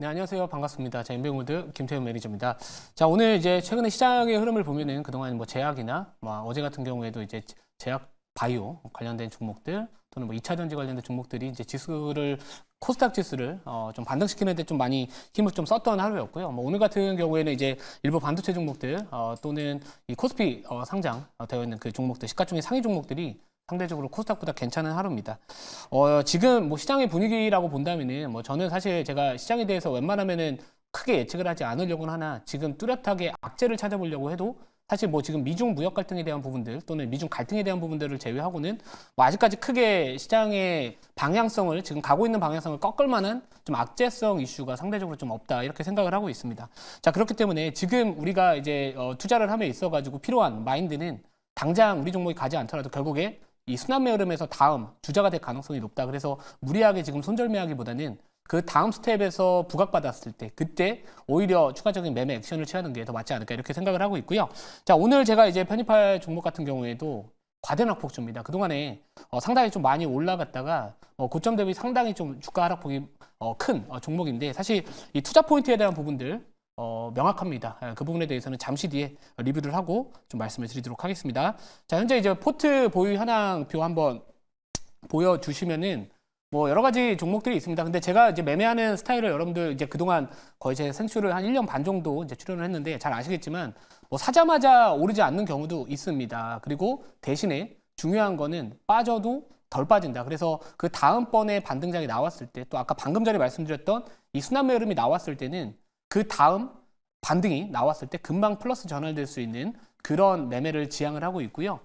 네, 안녕하세요. 반갑습니다. 자, 인베모드 김태훈 매니저입니다. 자, 오늘 이제 최근에 시장의 흐름을 보면은 그동안 뭐 제약이나 뭐 어제 같은 경우에도 이제 제약 바이오 관련된 종목들 또는 뭐 2차 전지 관련된 종목들이 이제 지수를 코스닥 지수를 좀 반등시키는데 좀 많이 힘을 좀 썼던 하루였고요. 뭐 오늘 같은 경우에는 이제 일부 반도체 종목들 또는 이 코스피 상장 되어 있는 그 종목들 시가총액 상위 종목들이 상대적으로 코스닥보다 괜찮은 하루입니다. 지금 뭐 시장의 분위기라고 본다면은 뭐 저는 사실 제가 시장에 대해서 웬만하면은 크게 예측을 하지 않으려고는 하나 지금 뚜렷하게 악재를 찾아보려고 해도 사실 뭐 지금 미중 무역 갈등에 대한 부분들 또는 미중 갈등에 대한 부분들을 제외하고는 뭐 아직까지 크게 시장의 방향성을 지금 가고 있는 방향성을 꺾을 만한 좀 악재성 이슈가 상대적으로 좀 없다 이렇게 생각을 하고 있습니다. 자, 그렇기 때문에 지금 우리가 이제 투자를 함에 있어 가지고 필요한 마인드는 당장 우리 종목이 가지 않더라도 결국에 이 순환매 흐름에서 다음 주자가 될 가능성이 높다. 그래서 무리하게 지금 손절매하기보다는 그 다음 스텝에서 부각받았을 때 그때 오히려 추가적인 매매 액션을 취하는 게 더 맞지 않을까 이렇게 생각을 하고 있고요. 자, 오늘 제가 이제 편입할 종목 같은 경우에도 과대낙폭주입니다. 그동안에 상당히 좀 많이 올라갔다가 고점 대비 상당히 좀 주가 하락폭이 큰 종목인데 사실 이 투자 포인트에 대한 부분들 명확합니다. 그 부분에 대해서는 잠시 뒤에 리뷰를 하고 좀 말씀을 드리도록 하겠습니다. 자, 현재 이제 포트 보유 현황표 한번 보여주시면은 뭐 여러 가지 종목들이 있습니다. 근데 제가 이제 매매하는 스타일을 여러분들 이제 그동안 거의 제 생수를 한 1년 반 정도 이제 출연을 했는데 잘 아시겠지만 뭐 사자마자 오르지 않는 경우도 있습니다. 그리고 대신에 중요한 거는 빠져도 덜 빠진다. 그래서 그 다음번에 반등장이 나왔을 때 또 아까 방금 전에 말씀드렸던 이 순환매 흐름이 나왔을 때는 그 다음 반등이 나왔을 때 금방 플러스 전환될 수 있는 그런 매매를 지향을 하고 있고요.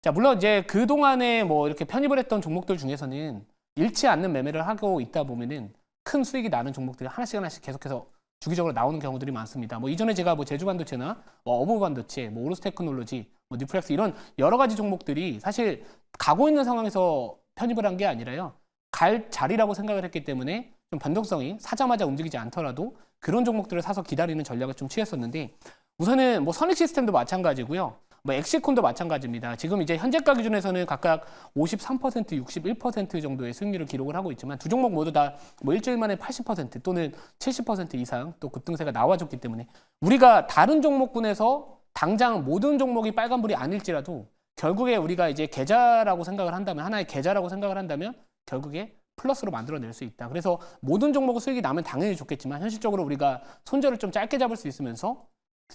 자, 물론 이제 그동안에 뭐 이렇게 편입을 했던 종목들 중에서는 잃지 않는 매매를 하고 있다 보면은 큰 수익이 나는 종목들이 하나씩 계속해서 주기적으로 나오는 경우들이 많습니다. 뭐 이전에 제가 뭐 제주반도체나 어부반도체, 뭐 오르스테크놀로지, 뭐 뉴플렉스 이런 여러 가지 종목들이 사실 가고 있는 상황에서 편입을 한 게 아니라요. 갈 자리라고 생각을 했기 때문에 좀 변동성이 사자마자 움직이지 않더라도 그런 종목들을 사서 기다리는 전략을 좀 취했었는데 우선은 뭐 선익 시스템도 마찬가지고요. 뭐 엑시콘도 마찬가지입니다. 지금 이제 현재가 기준에서는 각각 53%, 61% 정도의 수익률을 기록을 하고 있지만 두 종목 모두 다 뭐 일주일 만에 80% 또는 70% 이상 또 급등세가 나와줬기 때문에 우리가 다른 종목군에서 당장 모든 종목이 빨간불이 아닐지라도 결국에 우리가 이제 계좌라고 생각을 한다면 하나의 계좌라고 생각을 한다면 결국에 플러스로 만들어낼 수 있다. 그래서 모든 종목의 수익이 나면 당연히 좋겠지만 현실적으로 우리가 손절을 좀 짧게 잡을 수 있으면서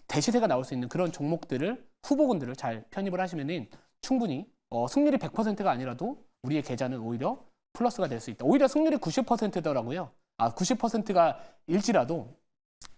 대시세가 나올 수 있는 그런 종목들을 후보군들을 잘 편입을 하시면은 충분히 승률이 100%가 아니라도 우리의 계좌는 오히려 플러스가 될 수 있다. 오히려 승률이 90%더라고요. 90%가 일지라도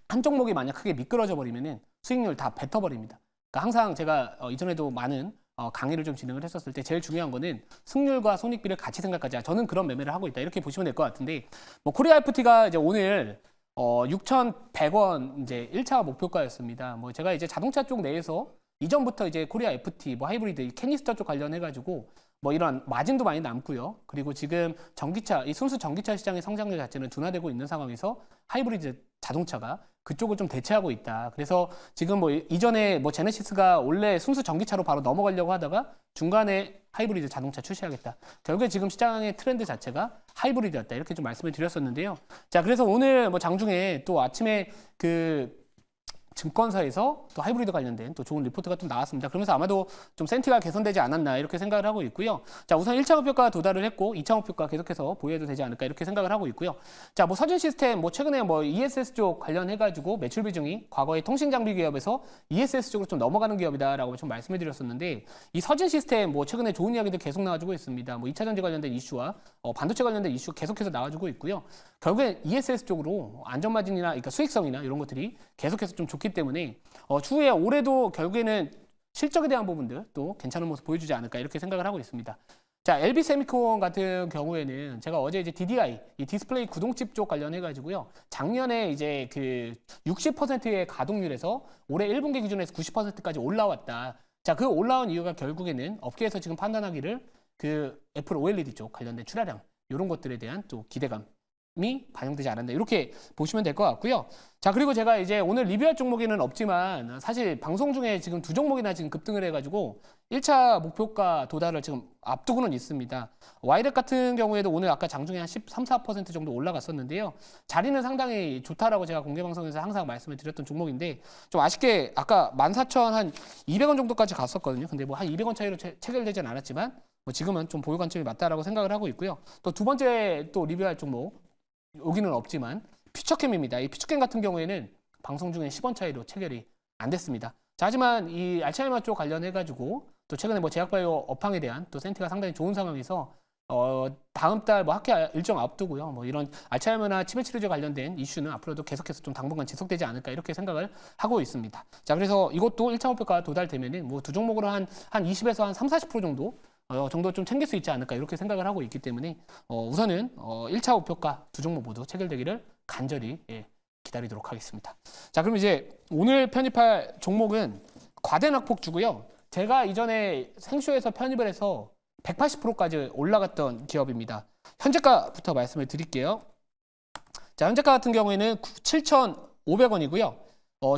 한 종목이 만약 크게 미끄러져 버리면은 수익률 다 뱉어버립니다. 그러니까 항상 제가 이전에도 많은 강의를 좀 진행을 했었을 때 제일 중요한 거는 승률과 손익비를 같이 생각하자. 저는 그런 매매를 하고 있다. 이렇게 보시면 될 것 같은데 뭐 코리아 FT가 이제 오늘 6,100원 이제 1차 목표가였습니다. 뭐 제가 이제 자동차 쪽 내에서 이전부터 이제 코리아 FT 뭐 하이브리드 캐니스터 쪽 관련해 가지고 뭐 이런 마진도 많이 남고요. 그리고 지금 전기차 이 순수 전기차 시장의 성장률 자체는 둔화되고 있는 상황에서 하이브리드 자동차가 그쪽을 좀 대체하고 있다. 그래서 지금 뭐 이전에 뭐 제네시스가 원래 순수 전기차로 바로 넘어가려고 하다가 중간에 하이브리드 자동차 출시하겠다. 결국에 지금 시장의 트렌드 자체가 하이브리드였다. 이렇게 좀 말씀을 드렸었는데요. 자, 그래서 오늘 뭐 장중에 또 아침에 그 증권사에서 또 하이브리드 관련된 또 좋은 리포트가 좀 나왔습니다. 그러면서 아마도 좀 센티가 개선되지 않았나 이렇게 생각을 하고 있고요. 자, 우선 1차 목표가 도달을 했고 2차 목표가 계속해서 보유해도 되지 않을까 이렇게 생각을 하고 있고요. 자, 뭐 서진 시스템 뭐 최근에 뭐 ESS 쪽 관련해가지고 매출 비중이 과거의 통신 장비 기업에서 ESS 쪽으로 좀 넘어가는 기업이다라고 좀 말씀을 드렸었는데 이 서진 시스템 뭐 최근에 좋은 이야기들 계속 나와주고 있습니다. 뭐 2차 전지 관련된 이슈와 반도체 관련된 이슈 계속해서 나와주고 있고요. 결국엔 ESS 쪽으로 안전마진이나 그러니까 수익성이나 이런 것들이 계속해서 좀 좋기 때문에 추후에 올해도 결국에는 실적에 대한 부분들 또 괜찮은 모습 보여주지 않을까 이렇게 생각을 하고 있습니다. 자, LB 세미콘 같은 경우에는 제가 어제 이제 DDI 이 디스플레이 구동칩 쪽 관련해 가지고요. 작년에 이제 그 60%의 가동률에서 올해 1분기 기준에서 90%까지 올라왔다. 자, 그 올라온 이유가 결국에는 업계에서 지금 판단하기를 그 애플 OLED 쪽 관련된 출하량 이런 것들에 대한 또 기대감 반영되지 않았다. 이렇게 보시면 될 것 같고요. 자, 그리고 제가 이제 오늘 리뷰할 종목에는 없지만 사실 방송 중에 지금 두 종목이나 지금 급등을 해가지고 1차 목표가 도달을 지금 앞두고는 있습니다. 와이렉 같은 경우에도 오늘 아까 장중에 한 13, 4% 정도 올라갔었는데요. 자리는 상당히 좋다라고 제가 공개방송에서 항상 말씀을 드렸던 종목인데 좀 아쉽게 아까 14,200원 정도까지 갔었거든요. 근데 뭐 한 200원 차이로 체결되진 않았지만 뭐 지금은 좀 보유 관점이 맞다라고 생각을 하고 있고요. 또 두 번째 또 리뷰할 종목 여기는 없지만 퓨처캠입니다. 이 퓨처캠 같은 경우에는 방송 중에 10원 차이로 체결이 안 됐습니다. 자, 하지만 이 알츠하이머 쪽 관련해가지고 또 최근에 뭐 제약바이오 업황에 대한 또 센트가 상당히 좋은 상황에서 다음 달 뭐 학회 일정 앞두고요. 뭐 이런 알츠하이머나 치매 치료제 관련된 이슈는 앞으로도 계속해서 좀 당분간 지속되지 않을까 이렇게 생각을 하고 있습니다. 자, 그래서 이것도 1차 목표가 도달되면은 뭐 두 종목으로 한 20에서 한 3, 40% 정도 좀 챙길 수 있지 않을까 이렇게 생각을 하고 있기 때문에 우선은 1차 목표가 두 종목 모두 체결되기를 간절히 기다리도록 하겠습니다. 자, 그럼 이제 오늘 편입할 종목은 과대낙폭주고요. 제가 이전에 생쇼에서 편입을 해서 180%까지 올라갔던 기업입니다. 현재가부터 말씀을 드릴게요. 자, 현재가 같은 경우에는 7,500원이고요.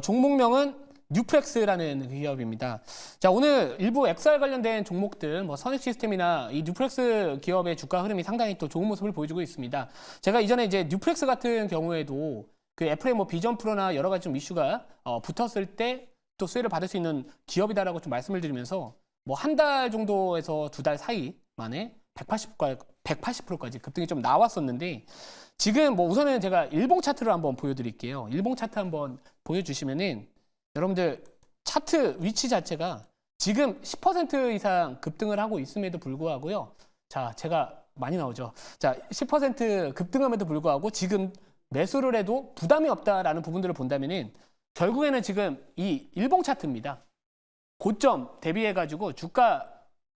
종목명은 뉴프렉스라는 기업입니다. 자, 오늘 일부 XR 관련된 종목들, 뭐 선익 시스템이나 이 뉴프렉스 기업의 주가 흐름이 상당히 또 좋은 모습을 보여주고 있습니다. 제가 이전에 이제 뉴프렉스 같은 경우에도 그 애플의 뭐 비전 프로나 여러 가지 좀 이슈가 붙었을 때 또 수혜를 받을 수 있는 기업이다라고 좀 말씀을 드리면서 뭐 한 달 정도에서 두 달 사이 만에 180%까지 급등이 좀 나왔었는데 지금 뭐 우선은 제가 일봉 차트를 한번 보여드릴게요. 일봉 차트 한번 보여주시면은 여러분들 차트 위치 자체가 지금 10% 이상 급등을 하고 있음에도 불구하고요. 자, 제가 많이 나오죠. 자, 10% 급등함에도 불구하고 지금 매수를 해도 부담이 없다라는 부분들을 본다면은 결국에는 지금 이 일봉 차트입니다. 고점 대비해가지고 주가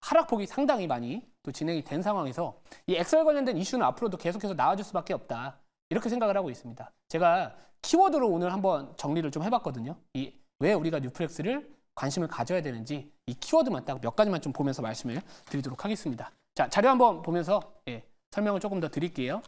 하락폭이 상당히 많이 또 진행이 된 상황에서 이 XR 관련된 이슈는 앞으로도 계속해서 나와줄 수밖에 없다. 이렇게 생각을 하고 있습니다. 제가 키워드로 오늘 한번 정리를 좀 해봤거든요. 왜 우리가 뉴프렉스를 관심을 가져야 되는지 이 키워드만 딱 몇 가지만 좀 보면서 말씀을 드리도록 하겠습니다. 자, 자료 한번 보면서 설명을 조금 더 드릴게요.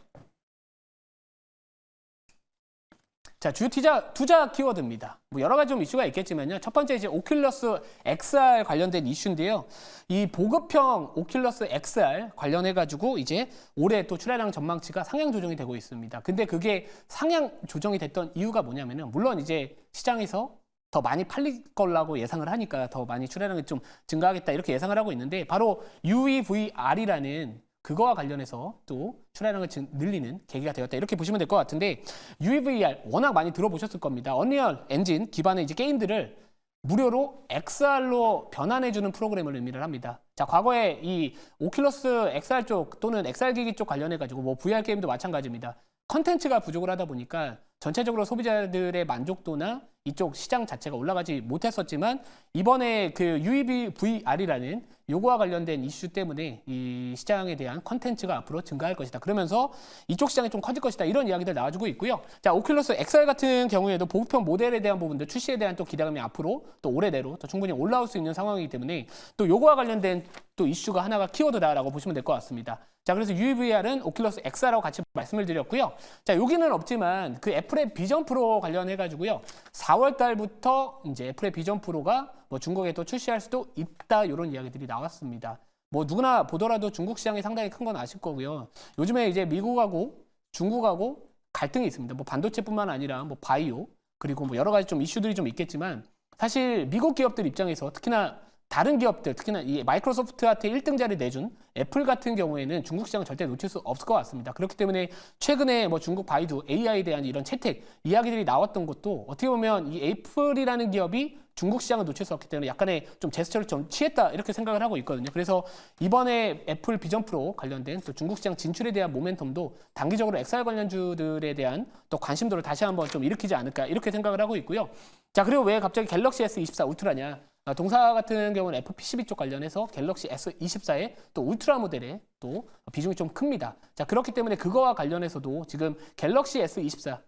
자, 주요 투자 키워드입니다. 뭐 여러 가지 좀 이슈가 있겠지만요. 첫 번째 이제 오큘러스 XR 관련된 이슈인데요. 이 보급형 오큘러스 XR 관련해가지고 이제 올해 또 출하량 전망치가 상향 조정이 되고 있습니다. 근데 그게 상향 조정이 됐던 이유가 뭐냐면은 물론 이제 시장에서 더 많이 팔릴 거라고 예상을 하니까 더 많이 출하량이 좀 증가하겠다 이렇게 예상을 하고 있는데 바로 UEVR이라는 그거와 관련해서 또 출하량을 늘리는 계기가 되었다. 이렇게 보시면 될 것 같은데 UEVR 워낙 많이 들어보셨을 겁니다. 언리얼 엔진 기반의 이제 게임들을 무료로 XR로 변환해주는 프로그램을 의미를 합니다. 자, 과거에 이 오큘러스 XR 쪽 또는 XR 기기 쪽 관련해가지고 뭐 VR 게임도 마찬가지입니다. 컨텐츠가 부족을 하다 보니까 전체적으로 소비자들의 만족도나 이쪽 시장 자체가 올라가지 못했었지만 이번에 그 UEVR이라는 요거와 관련된 이슈 때문에 이 시장에 대한 컨텐츠가 앞으로 증가할 것이다. 그러면서 이쪽 시장이 좀 커질 것이다. 이런 이야기들 나와주고 있고요. 자, 오큘러스 XR 같은 경우에도 보급형 모델에 대한 부분들 출시에 대한 또 기대감이 앞으로 또 올해 내로 또 충분히 올라올 수 있는 상황이기 때문에 또 요거와 관련된 또 이슈가 하나가 키워드다라고 보시면 될 것 같습니다. 자, 그래서 UEVR은 오큘러스 XR하고 같이 말씀을 드렸고요. 자, 여기는 없지만 그 애플의 비전 프로 관련해가지고요. 4월 달부터 이제 애플의 비전 프로가 뭐 중국에 또 출시할 수도 있다. 이런 이야기들이 나왔습니다. 뭐 누구나 보더라도 중국 시장이 상당히 큰 건 아실 거고요. 요즘에 이제 미국하고 중국하고 갈등이 있습니다. 뭐 반도체뿐만 아니라 뭐 바이오 그리고 뭐 여러 가지 좀 이슈들이 좀 있겠지만 사실 미국 기업들 입장에서 특히나 다른 기업들, 특히나 이 마이크로소프트한테 1등 자리 내준 애플 같은 경우에는 중국 시장을 절대 놓칠 수 없을 것 같습니다. 그렇기 때문에 최근에 뭐 중국 바이두, AI에 대한 이런 채택 이야기들이 나왔던 것도 어떻게 보면 이 애플이라는 기업이 중국 시장을 놓칠 수 없기 때문에 약간의 좀 제스처를 좀 취했다 이렇게 생각을 하고 있거든요. 그래서 이번에 애플 비전 프로 관련된 또 중국 시장 진출에 대한 모멘텀도 단기적으로 XR 관련주들에 대한 또 관심도를 다시 한번 좀 일으키지 않을까 이렇게 생각을 하고 있고요. 자, 그리고 왜 갑자기 갤럭시 S24 울트라냐? 동사 같은 경우는 FPCB 쪽 관련해서 갤럭시 S24의 또 울트라 모델에 또 비중이 좀 큽니다. 자, 그렇기 때문에 그거와 관련해서도 지금 갤럭시 S24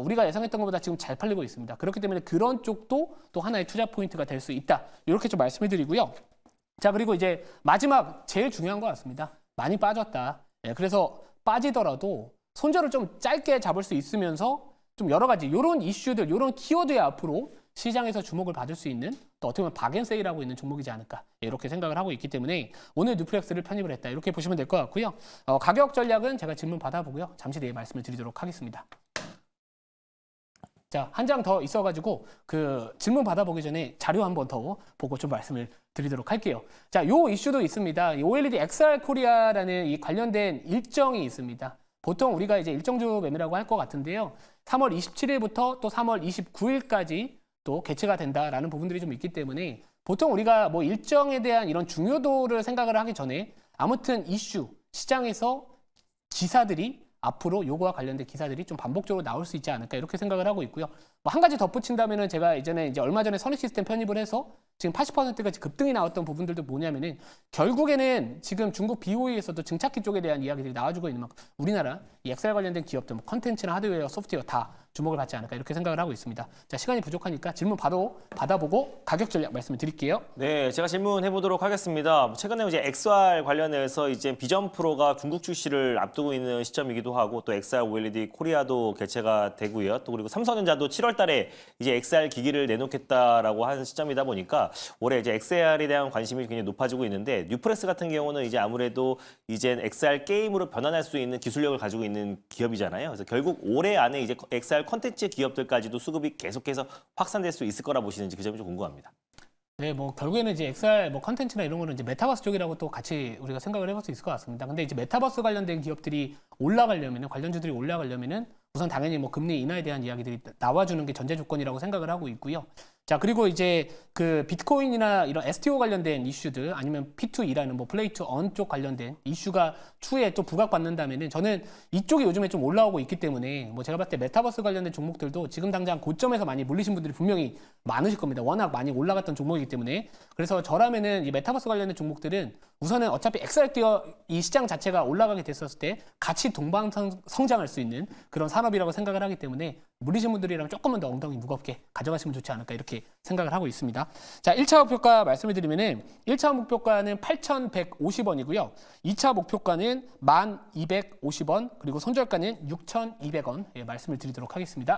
우리가 예상했던 것보다 지금 잘 팔리고 있습니다. 그렇기 때문에 그런 쪽도 또 하나의 투자 포인트가 될 수 있다. 이렇게 좀 말씀을 드리고요. 자, 그리고 이제 마지막 제일 중요한 것 같습니다. 많이 빠졌다. 그래서 빠지더라도 손절을 좀 짧게 잡을 수 있으면서 좀 여러 가지 이런 이슈들, 이런 키워드에 앞으로 시장에서 주목을 받을 수 있는 또 어떻게 보면 박앤세일하고 있는 종목이지 않을까 이렇게 생각을 하고 있기 때문에 오늘 뉴플렉스를 편입을 했다 이렇게 보시면 될 것 같고요. 가격 전략은 제가 질문 받아보고요. 잠시 뒤에 말씀을 드리도록 하겠습니다. 자, 한 장 더 있어가지고 그 질문 받아보기 전에 자료 한 번 더 보고 좀 말씀을 드리도록 할게요. 자, 요 이슈도 있습니다. 이 OLED XR 코리아라는 이 관련된 일정이 있습니다. 보통 우리가 이제 일정주 매매라고 할 것 같은데요. 3월 27일부터 또 3월 29일까지 또 개최가 된다라는 부분들이 좀 있기 때문에 보통 우리가 뭐 일정에 대한 이런 중요도를 생각을 하기 전에 아무튼 이슈, 시장에서 기사들이 앞으로 요거와 관련된 기사들이 좀 반복적으로 나올 수 있지 않을까 이렇게 생각을 하고 있고요. 뭐 한 가지 덧붙인다면은 제가 예전에 이제 얼마 전에 선익 시스템 편입을 해서 지금 80%까지 급등이 나왔던 부분들도 뭐냐면은 결국에는 지금 중국 BOE에서도 증착기 쪽에 대한 이야기들이 나와주고 있는 만큼 우리나라 이 XR 관련된 기업들, 뭐 컨텐츠나 하드웨어, 소프트웨어 다 주목을 받지 않을까 이렇게 생각을 하고 있습니다. 자, 시간이 부족하니까 질문 바로 받아보고 가격 전략 말씀을 드릴게요. 네, 제가 질문해 보도록 하겠습니다. 최근에 이제 XR 관련해서 이제 비전 프로가 중국 출시를 앞두고 있는 시점이기도 하고 또 XR OLED 코리아도 개최가 되고요. 또 그리고 삼성전자도 7월달에 이제 XR 기기를 내놓겠다라고 하는 시점이다 보니까 올해 이제 XR에 대한 관심이 굉장히 높아지고 있는데 뉴프레스 같은 경우는 이제 아무래도 이제 XR 게임으로 변환할 수 있는 기술력을 가지고 있는 기업이잖아요. 그래서 결국 올해 안에 이제 XR 콘텐츠 기업들까지도 수급이 계속해서 확산될 수 있을 거라 보시는지 그 점이 좀 궁금합니다. 네, 뭐 결국에는 이제 XR 뭐 컨텐츠나 이런 거는 이제 메타버스 쪽이라고 또 같이 우리가 생각을 해볼 수 있을 것 같습니다. 근데 이제 메타버스 관련된 기업들이 올라가려면은 관련주들이 올라가려면은 우선 당연히 뭐 금리 인하에 대한 이야기들이 나와주는 게 전제 조건이라고 생각을 하고 있고요. 자, 그리고 이제 그 비트코인이나 이런 STO 관련된 이슈들 아니면 P2E라는 뭐 플레이 투 언 쪽 관련된 이슈가 추후에 또 부각받는다면은 저는 이쪽이 요즘에 좀 올라오고 있기 때문에 뭐 제가 봤을 때 메타버스 관련된 종목들도 지금 당장 고점에서 많이 물리신 분들이 분명히 많으실 겁니다. 워낙 많이 올라갔던 종목이기 때문에. 그래서 저라면은 이 메타버스 관련된 종목들은 우선은 어차피 XR 기업 이 시장 자체가 올라가게 됐었을 때 같이 동방 성장할 수 있는 그런 산업이라고 생각을 하기 때문에 물리신 분들이라면 조금만 더 엉덩이 무겁게 가져가시면 좋지 않을까 이렇게 생각을 하고 있습니다. 자, 1차 목표가 말씀을 드리면은 1차 목표가는 8,150원이고요. 2차 목표가는 1,250원, 그리고 손절가는 6,200원 말씀을 드리도록 하겠습니다.